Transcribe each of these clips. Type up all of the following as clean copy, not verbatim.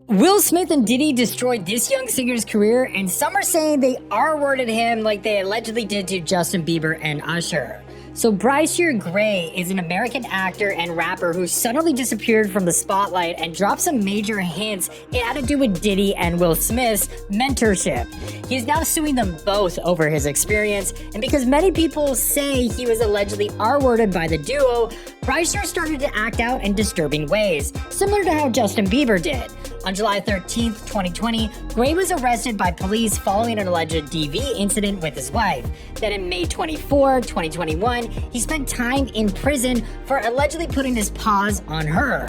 Will Smith and Diddy destroyed this young singer's career, and some are saying they R-worded him like they allegedly did to Justin Bieber and Usher. So Bryce Gray is an American actor and rapper who suddenly disappeared from the spotlight and dropped some major hints it had to do with Diddy and Will Smith's mentorship. He is now suing them both over his experience, and because many people say he was allegedly R-worded by the duo, Bryce started to act out in disturbing ways, similar to how Justin Bieber did. On July 13, 2020, Gray was arrested by police following an alleged DV incident with his wife. Then in May 24, 2021, he spent time in prison for allegedly putting his paws on her.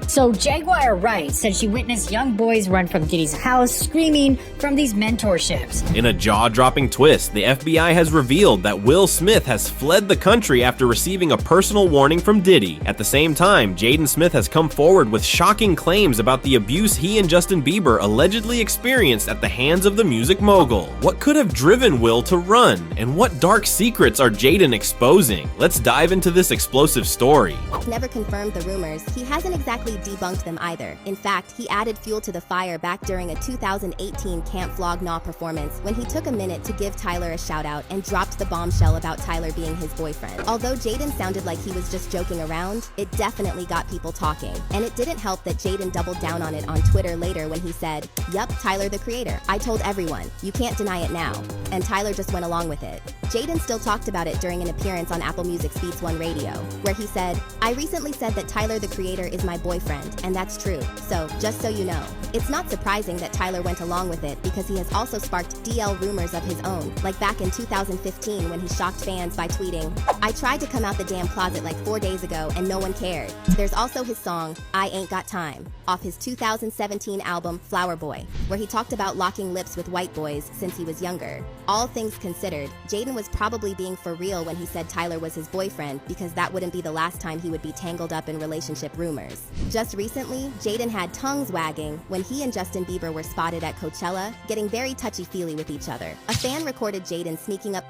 So Jaguar Wright said she witnessed young boys run from Diddy's house screaming from these mentorships. In a jaw-dropping twist, the FBI has revealed that Will Smith has fled the country after receiving a personal warning from Diddy. At the same time, Jaden Smith has come forward with shocking claims about the abuse he and Justin Bieber allegedly experienced at the hands of the music mogul. What could have driven Will to run, and what dark secrets are Jaden exposing? Let's dive into this explosive story. Never confirmed the rumors. He hasn't exactly debunked them either. In fact, he added fuel to the fire back during a 2018 Camp Flog Gnaw performance when he took a minute to give Tyler a shout out and dropped the bombshell about Tyler being his boyfriend. Although Jaden sounded like he was just joking around, it definitely got people talking. And it didn't help that Jaden doubled down on it on Twitter later when he said, "Yup, Tyler the creator. I told everyone. You can't deny it now." And Tyler just went along with it. Jaden still talked about it during an appearance on Apple Music's Beats One Radio, where he said, "I recently said that Tyler the creator is my boyfriend, and that's true, so just so you know." It's not surprising that Tyler went along with it because he has also sparked DL rumors of his own, like back in 2015 when he shocked fans by tweeting, "I tried to come out the damn closet like 4 days ago and no one cared." There's also his song, "I Ain't Got Time," off his 2017 album Flower Boy, where he talked about locking lips with white boys since he was younger. All things considered, Jaden was probably being for real when he said Tyler was his boyfriend, because that wouldn't be the last time he would be tangled up in relationship rumors. Just recently, Jaden had tongues wagging when he and Justin Bieber were spotted at Coachella, getting very touchy-feely with each other. A fan recorded Jaden sneaking up.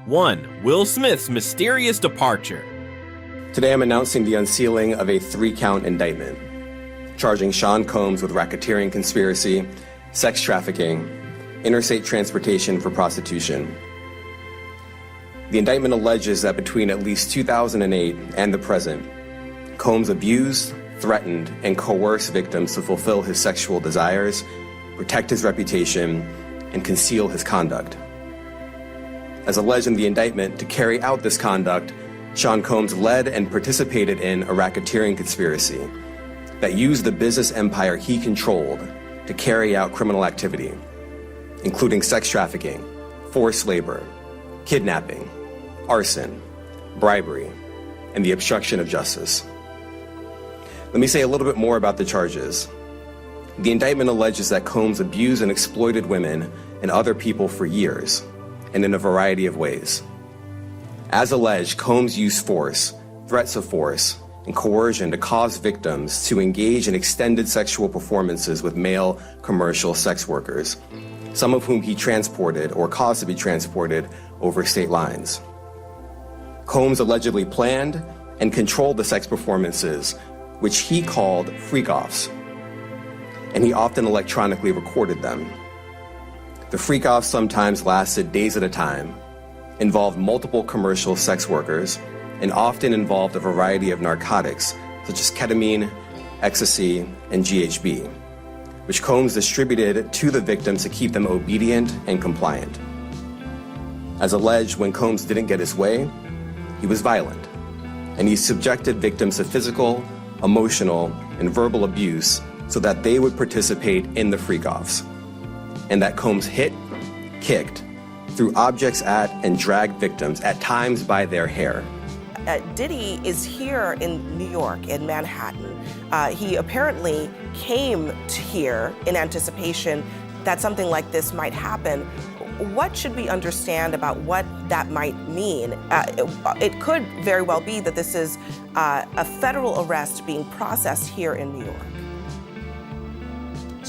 1. Will Smith's mysterious departure. Today I'm announcing the unsealing of a 3-count indictment, charging Sean Combs with racketeering conspiracy, sex trafficking, interstate transportation for prostitution. The indictment alleges that between at least 2008 and the present, Combs abused, threatened, and coerced victims to fulfill his sexual desires, protect his reputation, and conceal his conduct. As alleged in the indictment, to carry out this conduct, Sean Combs led and participated in a racketeering conspiracy that used the business empire he controlled to carry out criminal activity, including sex trafficking, forced labor, kidnapping, arson, bribery, and the obstruction of justice. Let me say a little bit more about the charges. The indictment alleges that Combs abused and exploited women and other people for years, and in a variety of ways. As alleged, Combs used force, threats of force, and coercion to cause victims to engage in extended sexual performances with male commercial sex workers, some of whom he transported or caused to be transported over state lines. Combs allegedly planned and controlled the sex performances, which he called freak-offs, and he often electronically recorded them. The freak-offs sometimes lasted days at a time, involved multiple commercial sex workers, and often involved a variety of narcotics such as ketamine, ecstasy, and GHB, which Combs distributed to the victims to keep them obedient and compliant. As alleged, when Combs didn't get his way, he was violent, and he subjected victims to physical, emotional, and verbal abuse so that they would participate in the freak-offs, and that Combs hit, kicked, threw objects at, and dragged victims, at times by their hair. Diddy is here in New York, in Manhattan. He apparently came to here in anticipation that something like this might happen. What should we understand about what that might mean? It could very well be that this is a federal arrest being processed here in New York.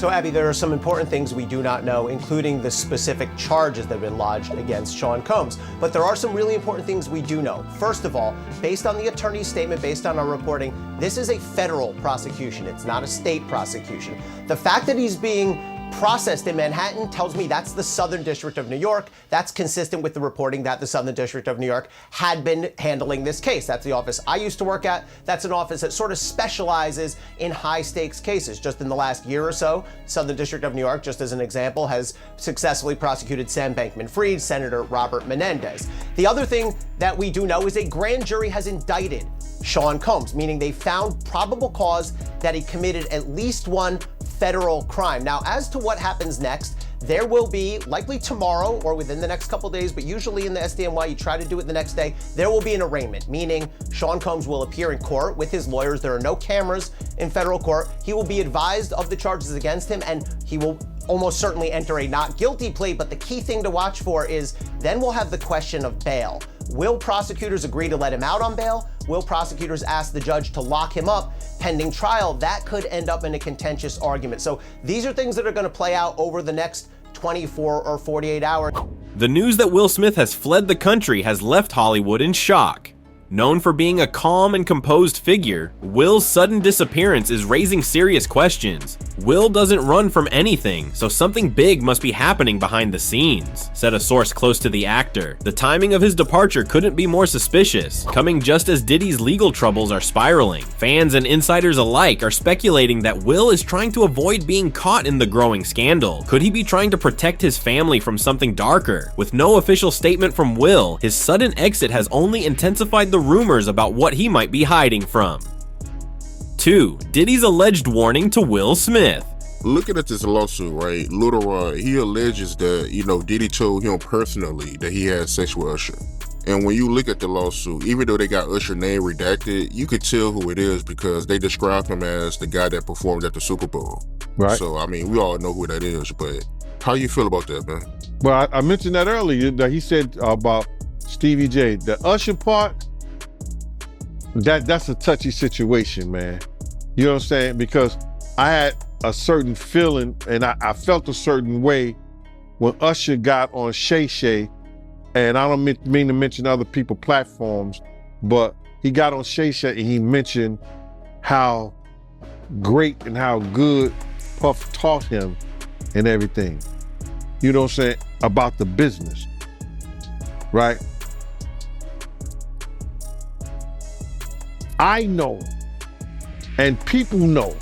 So, Abby, there are some important things we do not know, including the specific charges that have been lodged against Sean Combs. But there are some really important things we do know. First of all, based on the attorney's statement, based on our reporting, this is a federal prosecution. It's not a state prosecution. The fact that he's being processed in Manhattan tells me that's the Southern District of New York. That's consistent with the reporting that the Southern District of New York had been handling this case. That's the office I used to work at. That's an office that sort of specializes in high stakes cases. Just in the last year or so, Southern District of New York, just as an example, has successfully prosecuted Sam Bankman-Fried, Senator Robert Menendez. The other thing that we do know is a grand jury has indicted Sean Combs, meaning they found probable cause that he committed at least one federal crime. Now, as to what happens next, there will be, likely tomorrow or within the next couple days, but usually in the SDNY, you try to do it the next day, there will be an arraignment, meaning Sean Combs will appear in court with his lawyers. There are no cameras in federal court. He will be advised of the charges against him, and he will almost certainly enter a not guilty plea. But the key thing to watch for is then we'll have the question of bail. Will prosecutors agree to let him out on bail? Will prosecutors ask the judge to lock him up pending trial? That could end up in a contentious argument. So these are things that are going to play out over the next 24 or 48 hours. The news that Will Smith has fled the country has left Hollywood in shock. Known for being a calm and composed figure, Will's sudden disappearance is raising serious questions. Will doesn't run from anything, so something big must be happening behind the scenes, said a source close to the actor. The timing of his departure couldn't be more suspicious, coming just as Diddy's legal troubles are spiraling. Fans and insiders alike are speculating that Will is trying to avoid being caught in the growing scandal. Could he be trying to protect his family from something darker? With no official statement from Will, his sudden exit has only intensified the rumors about what he might be hiding from. 2. Diddy's alleged warning to Will Smith. Looking at this lawsuit, right, Lil Rod, he alleges that, Diddy told him personally that he had sex with Usher. And when you look at the lawsuit, even though they got Usher's name redacted, you could tell who it is because they describe him as the guy that performed at the Super Bowl. Right. So, we all know who that is, but how you feel about that, man? Well, I mentioned that earlier, that he said about Stevie J. The Usher part, that's a touchy situation, man. You know what I'm saying? Because I had a certain feeling and I felt a certain way when Usher got on Shay Shay, and I don't mean to mention other people's platforms, but he got on Shay Shay and he mentioned how great and how good Puff taught him and everything. You know what I'm saying? About the business, right? I know, and people know,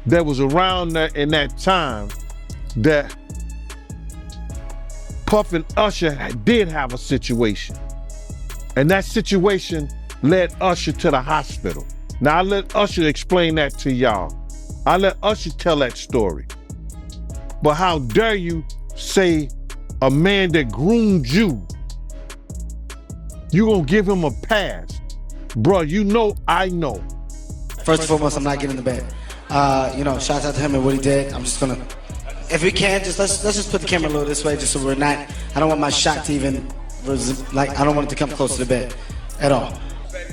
that was around in that time that Puff and Usher did have a situation. And that situation led Usher to the hospital. Now I let Usher explain that to y'all. I let Usher tell that story. But how dare you say a man that groomed you, you gonna give him a pass? Bro, you know I know. First and foremost, I'm not getting in the bed. Shout out to him and what he did. I'm just gonna, if we can, let's just put the camera a little this way, just so we're not. I don't want my shot to even, I don't want it to come close to the bed at all.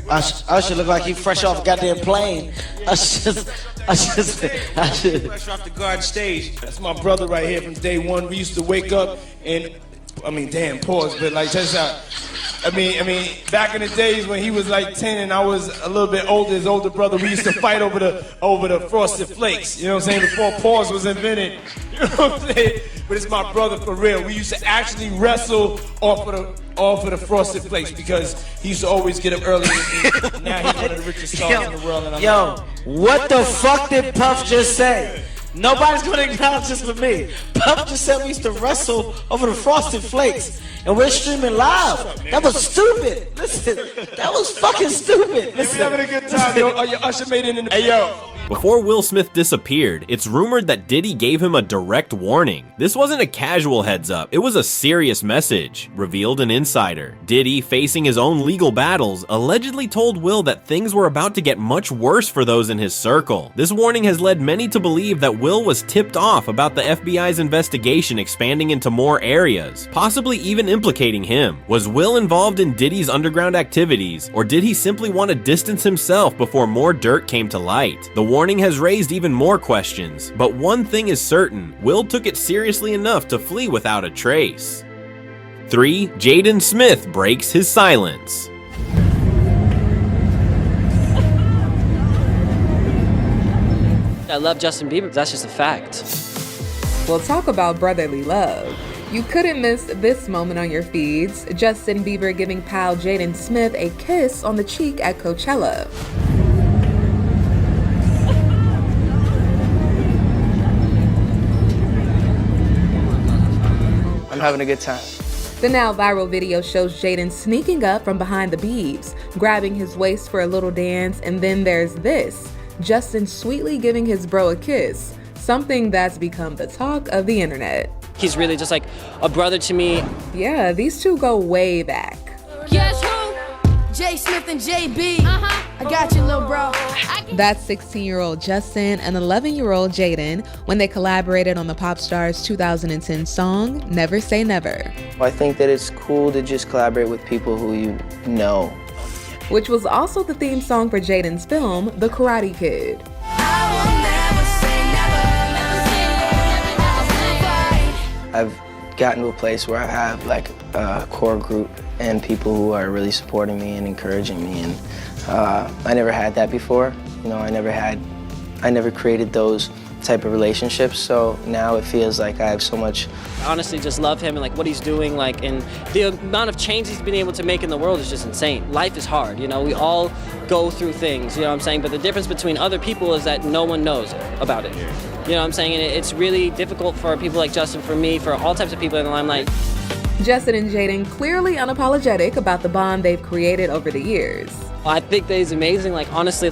Usher look like he fresh off a goddamn plane. Usher. Fresh off the garden stage. That's my brother right here from day one. We used to wake up and, pause, but just back in the days when he was like 10 and I was a little bit older, his older brother, we used to fight over the Frosted Flakes, you know what I'm saying, before pause was invented, you know what I'm saying, but it's my brother for real. We used to actually wrestle off of the Frosted Flakes because he used to always get up early and now he's one of the richest stars in the world. And what the fuck did Puff just say? Nobody's gonna acknowledge this but me. Puff just said we used to wrestle over the Frosted Flakes, and we're streaming live. That was stupid. Listen, that was fucking stupid. Listen. We're having a good time, yo. Usher made it in the... Hey, yo. Before Will Smith disappeared, it's rumored that Diddy gave him a direct warning. This wasn't a casual heads up, it was a serious message, revealed an insider. Diddy, facing his own legal battles, allegedly told Will that things were about to get much worse for those in his circle. This warning has led many to believe that Will was tipped off about the FBI's investigation expanding into more areas, possibly even implicating him. Was Will involved in Diddy's underground activities, or did he simply want to distance himself before more dirt came to light? The warning has raised even more questions, but one thing is certain, Will took it seriously enough to flee without a trace. 3. Jaden Smith breaks his silence. I love Justin Bieber, that's just a fact. Well, talk about brotherly love. You couldn't miss this moment on your feeds. Justin Bieber giving pal Jaden Smith a kiss on the cheek at Coachella. I'm having a good time. The now viral video shows Jaden sneaking up from behind the Biebs, grabbing his waist for a little dance, and then there's this, Justin sweetly giving his bro a kiss, something that's become the talk of the internet. He's really just like a brother to me. Yeah, these two go way back. Guess who? J Smith and JB. I got you, little bro. That's 16-year-old Justin and 11-year-old Jaden when they collaborated on the pop star's 2010 song, Never Say Never. I think that it's cool to just collaborate with people who you know. Which was also the theme song for Jaden's film, The Karate Kid. I've gotten to a place where I have like a core group and people who are really supporting me and encouraging me, and I never had that before. You know, I never created those type of relationships, so now it feels like I have so much. I honestly just love him and like what he's doing, like, and the amount of change he's been able to make in the world is just insane. Life is hard, you know, we all go through things, you know what I'm saying, but the difference between other people is that no one knows about it. You know what I'm saying? And it's really difficult for people like Justin, for me, for all types of people in the limelight. Justin and Jaden clearly unapologetic about the bond they've created over the years. I think that he's amazing, like, honestly.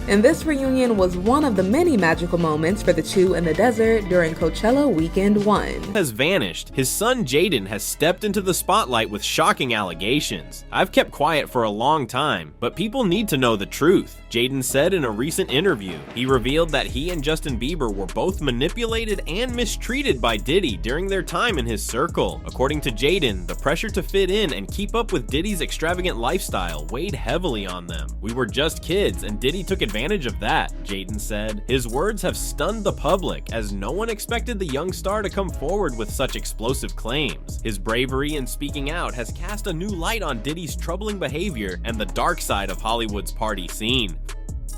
And this reunion was one of the many magical moments for the two in the desert during Coachella Weekend 1. Has vanished. His son Jaden has stepped into the spotlight with shocking allegations. I've kept quiet for a long time, but people need to know the truth. Jaden said in a recent interview, he revealed that he and Justin Bieber were both manipulated and mistreated by Diddy during their time in his circle. According to Jaden, the pressure to fit in and keep up with Diddy's extravagant lifestyle weighed heavily on them. We were just kids and Diddy took advantage of that, Jaden said. His words have stunned the public as no one expected the young star to come forward with such explosive claims. His bravery in speaking out has cast a new light on Diddy's troubling behavior and the dark side of Hollywood's party scene.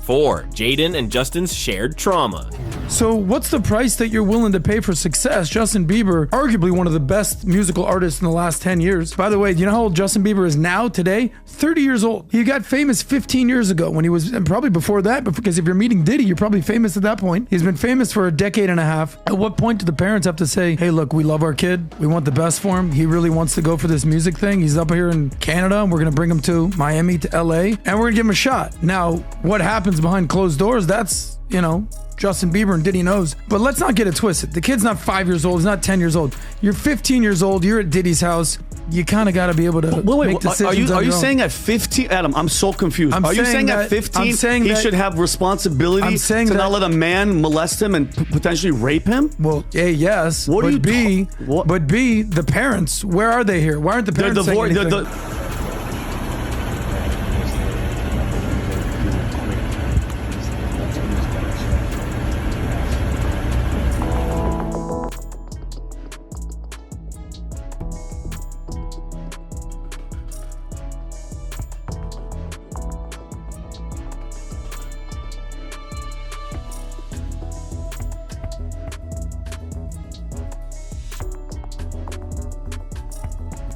4. Jaden and Justin's shared trauma. So what's the price that you're willing to pay for success? Justin Bieber, arguably one of the best musical artists in the last 10 years. By the way, do you know how old Justin Bieber is now, today? 30 years old. He got famous 15 years ago when he was, and probably before that, but because if you're meeting Diddy, you're probably famous at that point. He's been famous for a decade and a half. At what point do the parents have to say, hey, look, we love our kid. We want the best for him. He really wants to go for this music thing. He's up here in Canada, and we're going to bring him to Miami, to LA, and we're going to give him a shot. Now, what happens behind closed doors, that's, you know, Justin Bieber and Diddy knows. But let's not get it twisted. The kid's not 5 years old. He's not 10 years old. You're 15 years old. You're at Diddy's house. You kind of got to be able to make decisions. Are you saying at 15, Adam? I'm so confused. Are you saying at 15 he should have responsibility to not let a man molest him and potentially rape him? Well, A, yes. But B, the parents, where are they here? Why aren't the parents saying anything?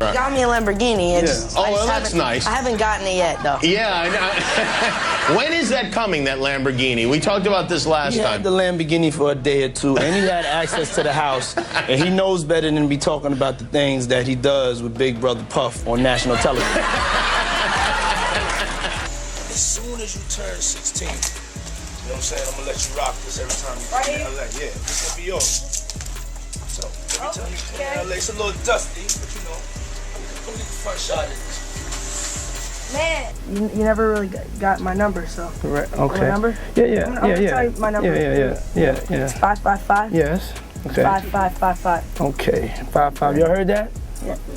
You got me a Lamborghini. And that's nice. I haven't gotten it yet, though. Yeah, I know. When is that coming, that Lamborghini? We talked about this last time. He had the Lamborghini for a day or two, and he had access to the house, and he knows better than to be talking about the things that he does with Big Brother Puff on national television. As soon as you turn 16, you know what I'm saying, I'm gonna let you rock this every time you come to LA. Yeah, this gonna be yours. So, every time you come to LA, it's a little dusty, but you know. Man, you never really got my number, so. Right. Okay. My number? Yeah. I'm gonna tell you my number. Yeah. It's 555. Yes. Okay. 5555. Okay. 55. You heard that?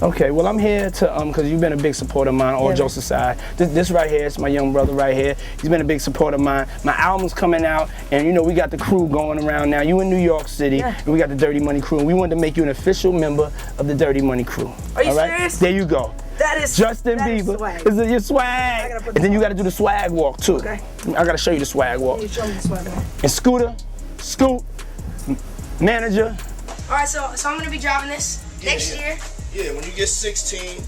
Okay, well, I'm here to, because you've been a big supporter of mine, all jokes aside. This right here is my young brother right here. He's been a big supporter of mine. My album's coming out, and you know, we got the crew going around now. You in New York City, and we got the Dirty Money crew, and we wanted to make you an official member of the Dirty Money crew. Are you serious? There you go. That is Justin Bieber. Is it your swag? And then you got to do the swag walk, too. Okay. I got to show you the swag walk. You show me the swag walk. And Scooter, Scoot, manager. All right, so I'm going to be driving this next year. Yeah, when you get 16, you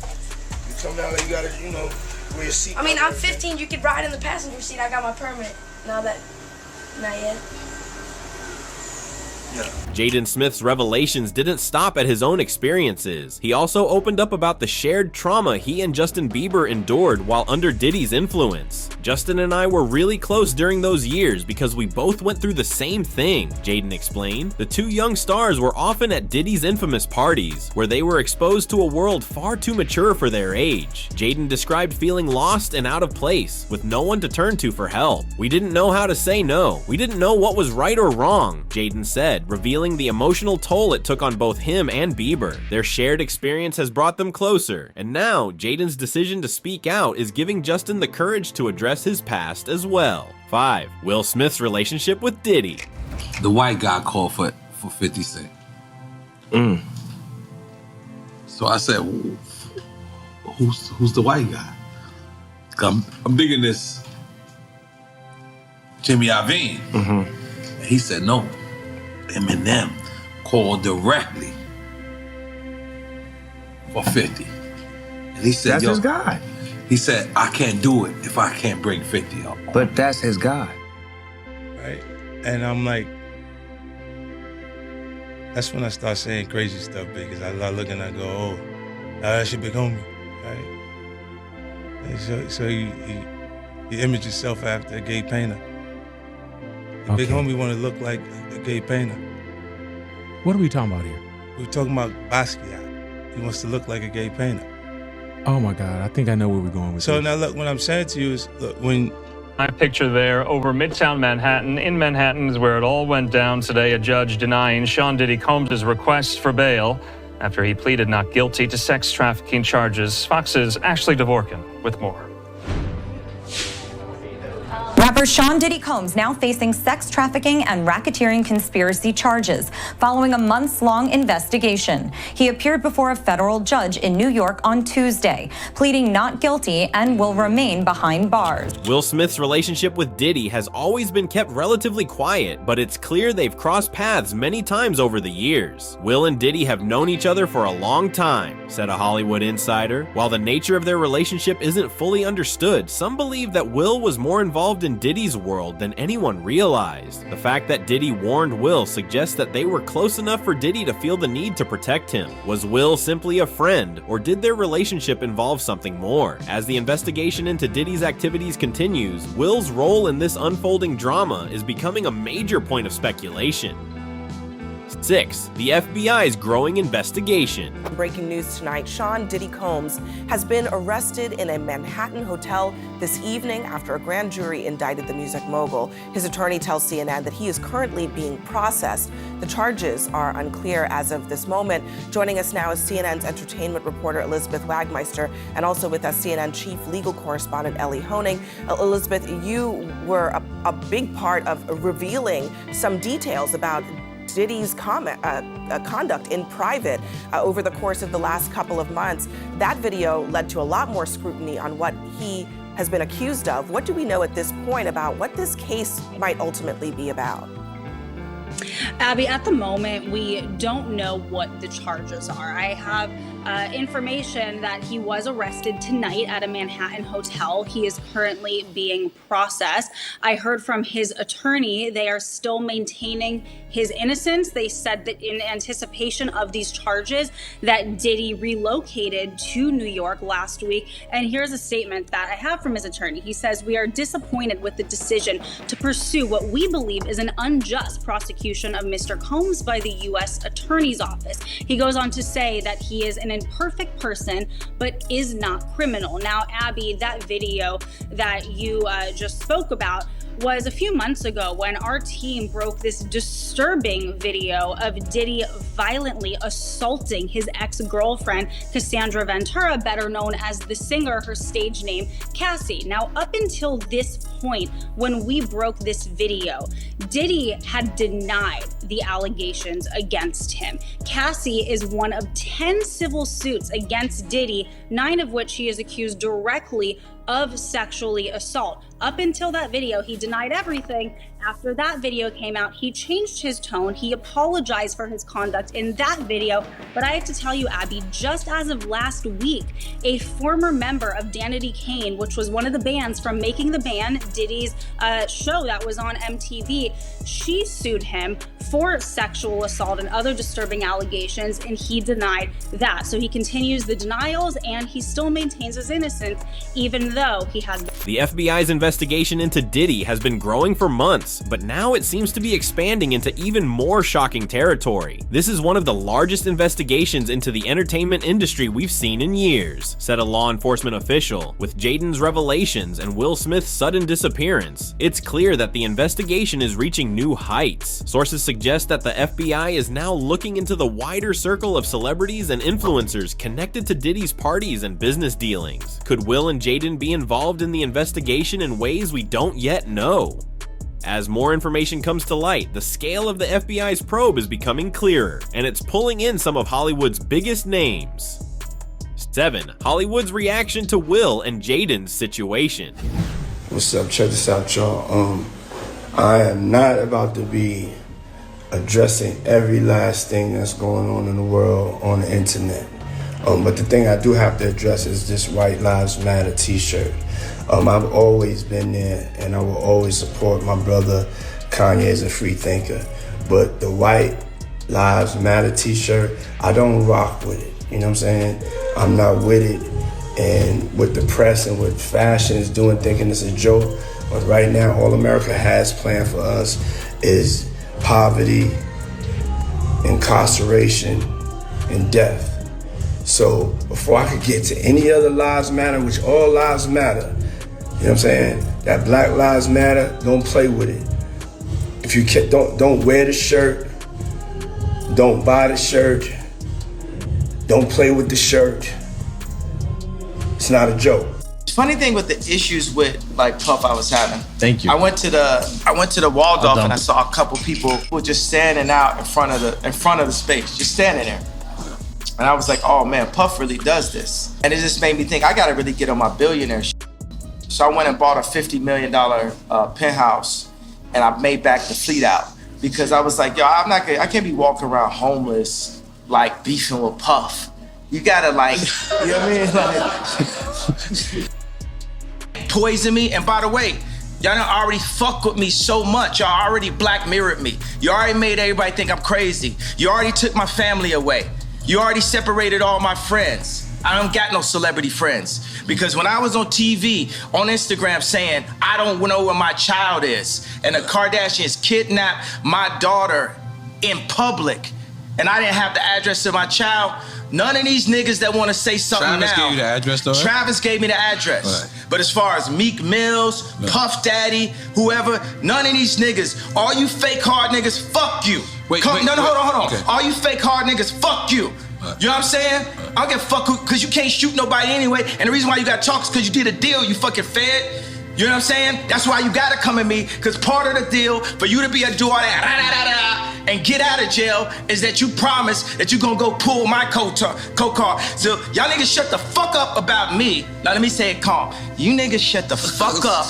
come down there, you gotta, you know, wear your seat. I mean, I'm 15, you could ride in the passenger seat. I got my permit. Not yet. Jaden Smith's revelations didn't stop at his own experiences. He also opened up about the shared trauma he and Justin Bieber endured while under Diddy's influence. Justin and I were really close during those years because we both went through the same thing, Jaden explained. The two young stars were often at Diddy's infamous parties, where they were exposed to a world far too mature for their age. Jaden described feeling lost and out of place, with no one to turn to for help. We didn't know how to say no. We didn't know what was right or wrong, Jaden said, revealing the emotional toll it took on both him and Bieber. Their shared experience has brought them closer, and now Jaden's decision to speak out is giving Justin the courage to address his past as well. 5. Will Smith's relationship with Diddy. The white guy called for 50 Cent. So I said, who's the white guy? I'm digging this Jimmy Iovine. And he said, no. Eminem called directly for 50. And he said, that's his guy. He said, I can't do it if I can't bring 50 up. But that's his guy. Right? And I'm like, that's when I start saying crazy stuff because I look and I go, oh, that's your big homie, right? And so you image yourself after a gay painter. The big homie want to look like a gay painter. What are we talking about here? We're talking about Basquiat. He wants to look like a gay painter. Oh my God, I think I know where we're going with So this. now look, what I'm saying to you is, look, when I picture there over Midtown Manhattan. In Manhattan is where it all went down today. A judge denying Sean Diddy Combs' request for bail after he pleaded not guilty to sex trafficking charges. Fox's Ashley Dvorkin with more. Rapper Sean Diddy Combs now facing sex trafficking and racketeering conspiracy charges following a months-long investigation. He appeared before a federal judge in New York on Tuesday, pleading not guilty and will remain behind bars. Will Smith's relationship with Diddy has always been kept relatively quiet, but it's clear they've crossed paths many times over the years. Will and Diddy have known each other for a long time, said a Hollywood insider. While the nature of their relationship isn't fully understood, some believe that Will was more involved in Diddy's world than anyone realized. The fact that Diddy warned Will suggests that they were close enough for Diddy to feel the need to protect him. Was Will simply a friend, or did their relationship involve something more? As the investigation into Diddy's activities continues, Will's role in this unfolding drama is becoming a major point of speculation. 6. The FBI's growing investigation. Breaking news tonight, Sean Diddy Combs has been arrested in a Manhattan hotel this evening after a grand jury indicted the music mogul. His attorney tells CNN that he is currently being processed. The charges are unclear as of this moment. Joining us now is CNN's entertainment reporter Elizabeth Wagmeister, and also with us CNN chief legal correspondent Ellie Honing. Elizabeth, you were a big part of revealing some details about Diddy's conduct in private over the course of the last couple of months. That video led to a lot more scrutiny on what he has been accused of. What do we know at this point about what this case might ultimately be about? Abby, at the moment, we don't know what the charges are. I have information that he was arrested tonight at a Manhattan hotel. He is currently being processed. I heard from his attorney they are still maintaining his innocence. They said that in anticipation of these charges that Diddy relocated to New York last week. And here's a statement that I have from his attorney. He says, "We are disappointed with the decision to pursue what we believe is an unjust prosecution of Mr. Combs by the U.S. Attorney's Office." He goes on to say that he is an imperfect person, but is not criminal. Now, Abby, that video that you just spoke about was a few months ago when our team broke this disturbing video of Diddy violently assaulting his ex-girlfriend, Cassandra Ventura, better known as the singer, her stage name, Cassie. Now, up until this point, when we broke this video, Diddy had denied the allegations against him. Cassie is one of 10 civil suits against Diddy, 9 of which he is accused directly of sexually assault. Up until that video, he denied everything. After that video came out, he changed his tone. He apologized for his conduct in that video. But I have to tell you, Abby, just as of last week, a former member of Danity Kane, which was one of the bands from Making the Band, Diddy's show that was on MTV, she sued him for sexual assault and other disturbing allegations, and he denied that. So he continues the denials, and he still maintains his innocence, even though he has... The FBI's investigation into Diddy has been growing for months, but now it seems to be expanding into even more shocking territory. This is one of the largest investigations into the entertainment industry we've seen in years, said a law enforcement official. With Jaden's revelations and Will Smith's sudden disappearance, it's clear that the investigation is reaching new heights. Sources suggest that the FBI is now looking into the wider circle of celebrities and influencers connected to Diddy's parties and business dealings. Could Will and Jaden be involved in the investigation in ways we don't yet know? As more information comes to light, the scale of the FBI's probe is becoming clearer, and it's pulling in some of Hollywood's biggest names. 7. Hollywood's reaction to Will and Jaden's situation. What's up? Check this out, y'all. I am not about to be addressing every last thing that's going on in the world on the internet. But the thing I do have to address is this White Lives Matter t-shirt. I've always been there, and I will always support my brother Kanye as a free thinker. But the White Lives Matter t-shirt, I don't rock with it. You know what I'm saying? I'm not with it. And with the press and what fashion is doing, thinking it's a joke. But right now, all America has planned for us is poverty, incarceration, and death. So before I could get to any other lives matter, which all lives matter, you know what I'm saying? That Black Lives Matter, don't play with it. If you can't, don't wear the shirt, don't buy the shirt, don't play with the shirt. It's not a joke. Funny thing with the issues with like Puff I was having. Thank you. I went to the Waldorf and I saw a couple people who were just standing out in front of the space, just standing there. And I was like, oh man, Puff really does this. And it just made me think I gotta really get on my billionaire shit. So I went and bought a $50 million penthouse, and I made back the fleet out because I was like, yo, I can't be walking around homeless like beefing with Puff. You gotta like, you know what I mean? Like, poison me. And by the way, y'all done already fuck with me so much. Y'all already Black Mirrored me. You already made everybody think I'm crazy. You already took my family away. You already separated all my friends. I don't got no celebrity friends. Because when I was on TV, on Instagram saying, I don't know where my child is, and the Kardashians kidnapped my daughter in public, and I didn't have the address of my child, none of these niggas that want to say something Travis now. Gave you the address, though, right? Travis gave me the address. Right. But as far as Meek Mills, Puff Daddy, whoever, none of these niggas, all you fake hard niggas, fuck you. Hold on. Okay. All you fake hard niggas, fuck you. You know what I'm saying? I don't give a fuck because you can't shoot nobody anyway. And the reason why you got to talk is because you did a deal, you fucking fed. You know what I'm saying? That's why you got to come at me, because part of the deal for you to be able to do all that and get out of jail is that you promise that you're going to go pull my co-car. So y'all niggas shut the fuck up about me. Now let me say it calm. You niggas shut the fuck up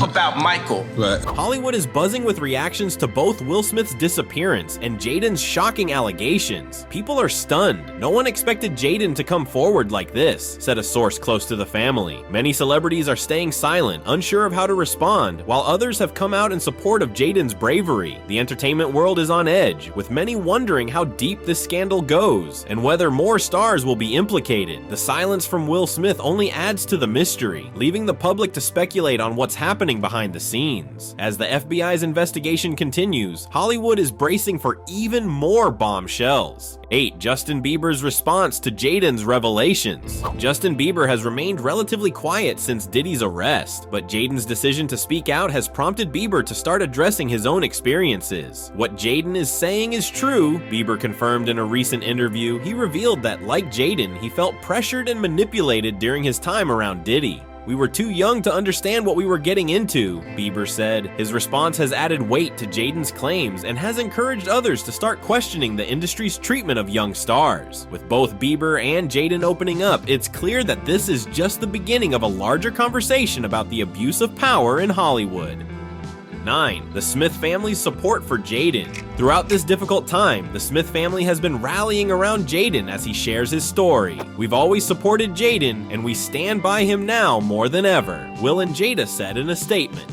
about Michael. Right. Hollywood is buzzing with reactions to both Will Smith's disappearance and Jaden's shocking allegations. People are stunned. No one expected Jaden to come forward like this, said a source close to the family. Many celebrities are staying silent, unsure of how to respond, while others have come out in support of Jaden's bravery. The entertainment world is on edge, with many wondering how deep this scandal goes and whether more stars will be implicated. The silence from Will Smith only adds to the mystery, leaving the public to speculate on what's happening behind the scenes. As the FBI's investigation continues, Hollywood is bracing for even more bombshells. 8. Justin Bieber's response to Jaden's revelations. Justin Bieber has remained relatively quiet since Diddy's arrest, but Jaden's decision to speak out has prompted Bieber to start addressing his own experiences. What Jaden is saying is true, Bieber confirmed in a recent interview. He revealed that, like Jaden, he felt pressured and manipulated during his time around Diddy. "We were too young to understand what we were getting into," Bieber said. His response has added weight to Jaden's claims and has encouraged others to start questioning the industry's treatment of young stars. With both Bieber and Jaden opening up, it's clear that this is just the beginning of a larger conversation about the abuse of power in Hollywood. 9. The Smith family's support for Jaden. Throughout this difficult time, the Smith family has been rallying around Jaden as he shares his story. "We've always supported Jaden, and we stand by him now more than ever," Will and Jada said in a statement.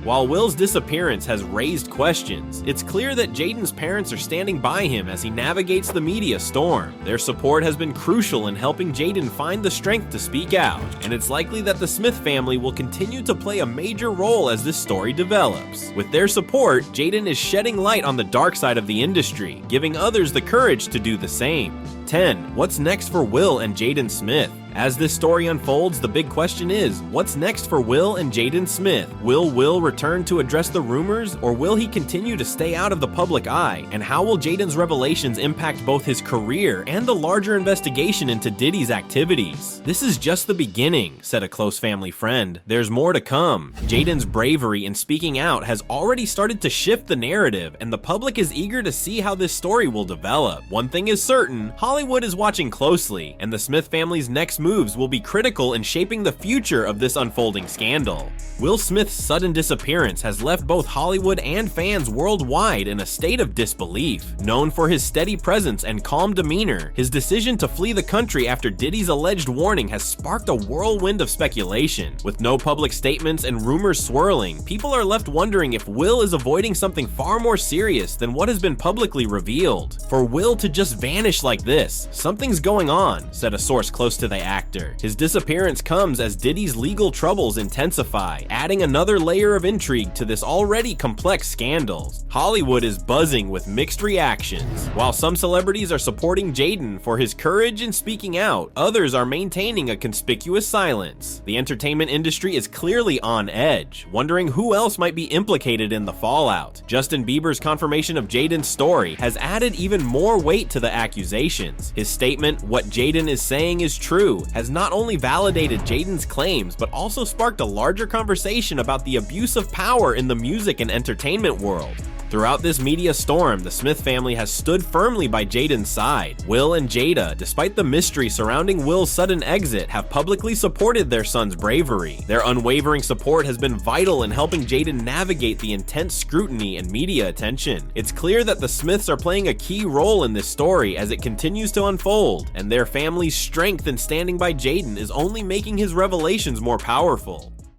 While Will's disappearance has raised questions, it's clear that Jaden's parents are standing by him as he navigates the media storm. Their support has been crucial in helping Jaden find the strength to speak out, and it's likely that the Smith family will continue to play a major role as this story develops. With their support, Jaden is shedding light on the dark side of the industry, giving others the courage to do the same. 10. What's next for Will and Jaden Smith? As this story unfolds, the big question is, what's next for Will and Jaden Smith? Will Will return to address the rumors, or will he continue to stay out of the public eye? And how will Jaden's revelations impact both his career and the larger investigation into Diddy's activities? "This is just the beginning," said a close family friend. "There's more to come." Jaden's bravery in speaking out has already started to shift the narrative, and the public is eager to see how this story will develop. One thing is certain, Hollywood is watching closely, and the Smith family's next moves will be critical in shaping the future of this unfolding scandal. Will Smith's sudden disappearance has left both Hollywood and fans worldwide in a state of disbelief. Known for his steady presence and calm demeanor, his decision to flee the country after Diddy's alleged warning has sparked a whirlwind of speculation. With no public statements and rumors swirling, people are left wondering if Will is avoiding something far more serious than what has been publicly revealed. For Will to just vanish like this, something's going on, said a source close to the actor. His disappearance comes as Diddy's legal troubles intensify, adding another layer of intrigue to this already complex scandal. Hollywood is buzzing with mixed reactions. While some celebrities are supporting Jaden for his courage in speaking out, others are maintaining a conspicuous silence. The entertainment industry is clearly on edge, wondering who else might be implicated in the fallout. Justin Bieber's confirmation of Jaden's story has added even more weight to the accusations. His statement, "What Jaden is saying is true," has not only validated Jaden's claims, but also sparked a larger conversation about the abuse of power in the music and entertainment world. Throughout this media storm, the Smith family has stood firmly by Jaden's side. Will and Jada, despite the mystery surrounding Will's sudden exit, have publicly supported their son's bravery. Their unwavering support has been vital in helping Jaden navigate the intense scrutiny and media attention. It's clear that the Smiths are playing a key role in this story as it continues to unfold, and their family's strength in standing by Jaden is only making his revelations more powerful.